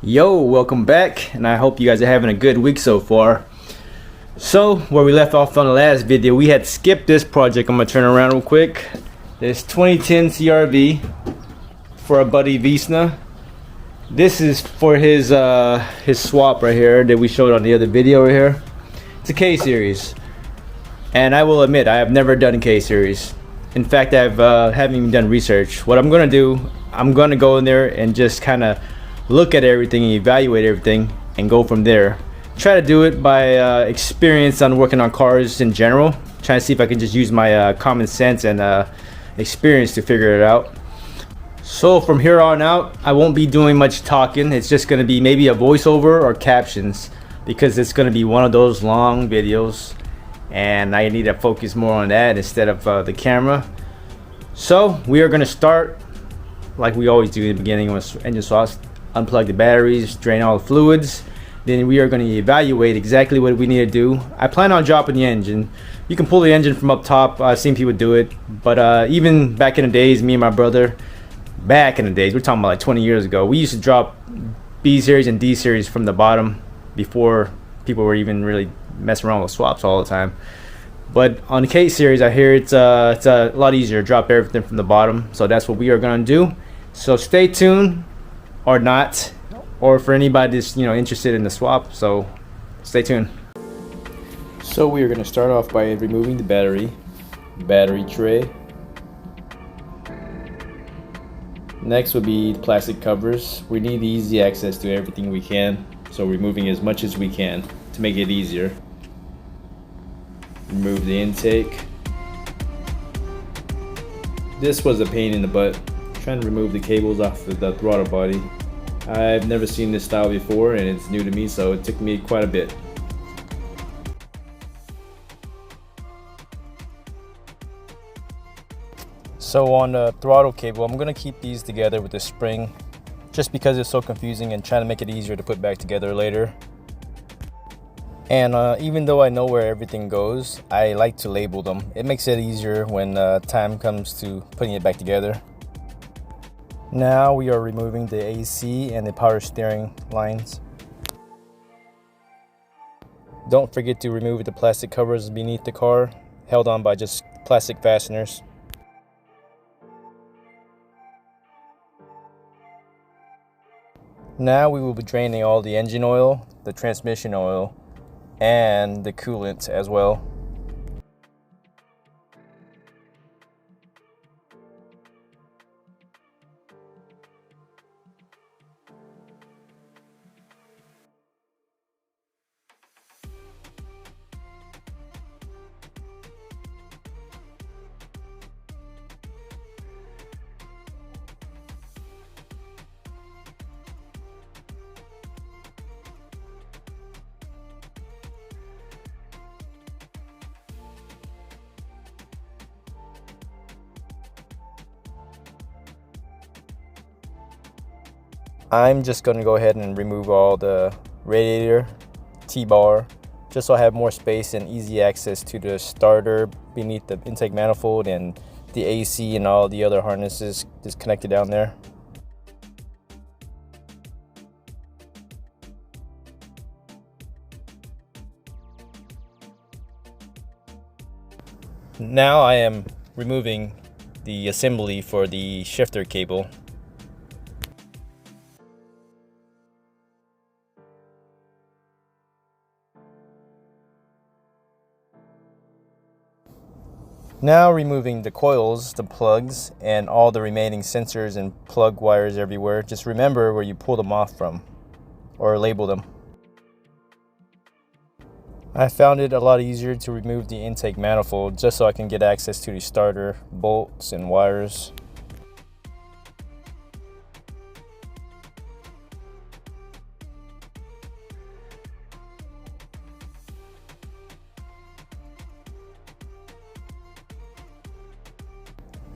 Yo, welcome back, and I hope you guys are having a good week so far. So, where we left off on the last video, we had skipped this project. I'm gonna turn around real quick. This 2010 CRV for our buddy Visna. This is for his swap right here that we showed on the other video right here. It's a K series, and I will admit I have never done a K series. In fact, haven't even done research. What I'm gonna do, I'm gonna go in there and just kind of look at everything and evaluate everything and go from there. Try to do it by experience on working on cars in general. Trying to see if I can just use my common sense and experience to figure it out. So from here on out, I won't be doing much talking. It's just going to be maybe a voiceover or captions, because it's going to be one of those long videos and I need to focus more on that instead of the camera. So we are going to start like we always do in the beginning with engine swaps. Unplug the batteries, drain all the fluids. Then we are going to evaluate exactly what we need to do. I plan on dropping the engine. You can pull the engine from up top. I've seen people do it, but even back in the days, me and my brother, back in the days, we're talking about like 20 years ago, we used to drop B series and D series from the bottom before people were even really messing around with swaps all the time. But on the K series, I hear it's a lot easier to drop everything from the bottom. So that's what we are going to do. So stay tuned. Or not, or for anybody that's interested in the swap, so stay tuned. So we are going to start off by removing the battery tray. Next would be the plastic covers. We need easy access to everything we can, so removing as much as we can to make it easier. Remove the intake. This was a pain in the butt, trying to remove the cables off of the throttle body. I've never seen this style before and it's new to me, so it took me quite a bit. So on the throttle cable, I'm going to keep these together with the spring just because it's so confusing and trying to make it easier to put back together later. And even though I know where everything goes, I like to label them. It makes it easier when time comes to putting it back together. Now we are removing the AC and the power steering lines. Don't forget to remove the plastic covers beneath the car, held on by just plastic fasteners. Now we will be draining all the engine oil, the transmission oil, and the coolant as well. I'm just going to go ahead and remove all the radiator, T-bar, just so I have more space and easy access to the starter beneath the intake manifold and the AC and all the other harnesses just connected down there. Now I am removing the assembly for the shifter cable. Now removing the coils, the plugs, and all the remaining sensors and plug wires everywhere. Just remember where you pull them off from, or label them. I found it a lot easier to remove the intake manifold just so I can get access to the starter bolts and wires.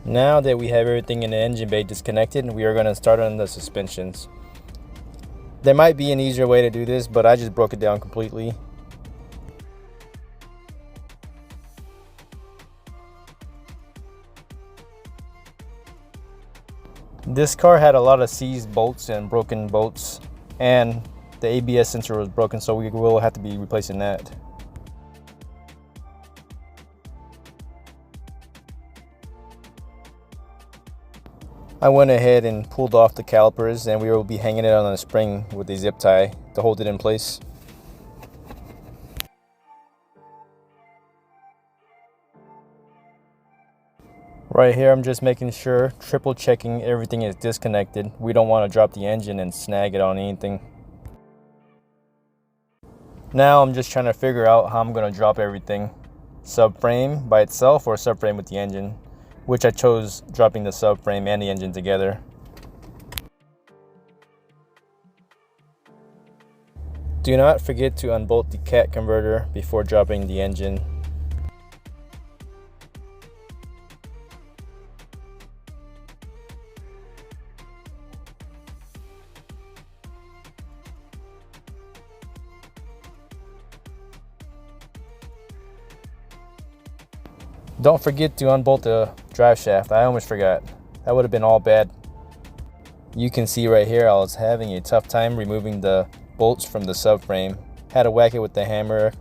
Now that we have everything in the engine bay disconnected, we are going to start on the suspensions. There might be an easier way to do this, but I just broke it down completely. This car had a lot of seized bolts and broken bolts, and the ABS sensor was broken, so we will have to be replacing that. I went ahead and pulled off the calipers, and we will be hanging it on a spring with a zip tie to hold it in place. Right here, I'm just making sure, triple checking everything is disconnected. We don't want to drop the engine and snag it on anything. Now I'm just trying to figure out how I'm going to drop everything. Subframe by itself or subframe with the engine, which I chose dropping the subframe and the engine together. Do not forget to unbolt the cat converter before dropping the engine. Don't forget to unbolt the drive shaft. I almost forgot. That would have been all bad. You can see right here I was having a tough time removing the bolts from the subframe. Had to whack it with the hammer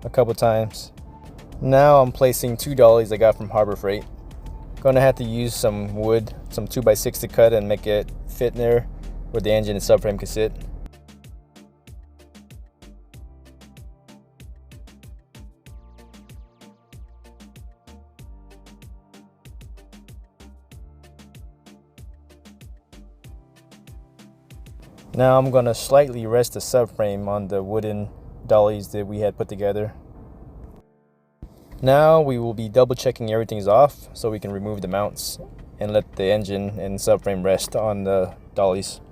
a couple times. Now I'm placing 2 dollies I got from Harbor Freight. Gonna have to use some wood, some 2x6 to cut and make it fit in there where the engine and subframe can sit. Now I'm going to slightly rest the subframe on the wooden dollies that we had put together. Now we will be double checking everything's off so we can remove the mounts and let the engine and subframe rest on the dollies.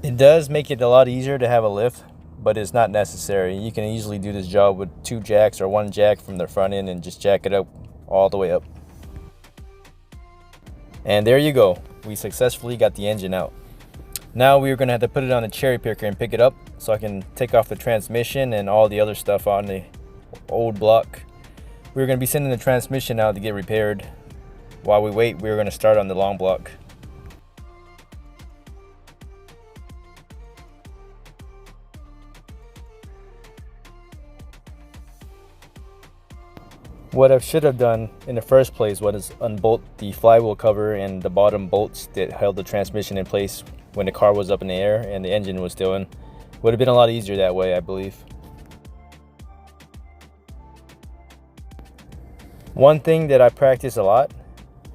It does make it a lot easier to have a lift, but it's not necessary. You can easily do this job with 2 jacks or 1 jack from the front end and just jack it up all the way up. And there you go. We successfully got the engine out. Now we're going to have to put it on a cherry picker and pick it up so I can take off the transmission and all the other stuff on the old block. We're going to be sending the transmission out to get repaired. While we wait, we're going to start on the long block. What I should have done in the first place was unbolt the flywheel cover and the bottom bolts that held the transmission in place when the car was up in the air and the engine was still in. Would have been a lot easier that way, I believe. One thing that I practice a lot,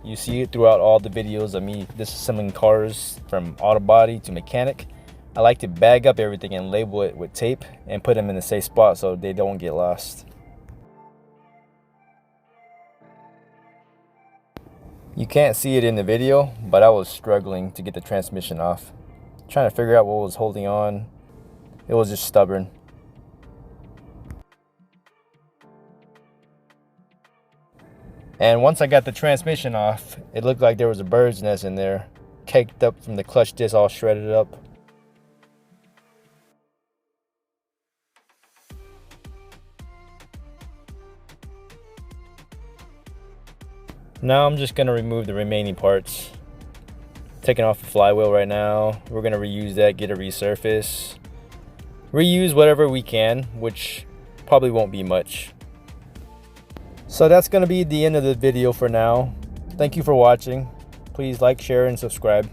you see it throughout all the videos of me disassembling cars from auto body to mechanic. I like to bag up everything and label it with tape and put them in a safe spot so they don't get lost. You can't see it in the video, but I was struggling to get the transmission off. Trying to figure out what was holding on. It was just stubborn. And once I got the transmission off, it looked like there was a bird's nest in there, caked up from the clutch disc all shredded up. Now I'm just going to remove the remaining parts. Taking off the flywheel right now. We're going to reuse that, get a resurface. Reuse whatever we can, which probably won't be much. So that's going to be the end of the video for now. Thank you for watching. Please like, share, and subscribe.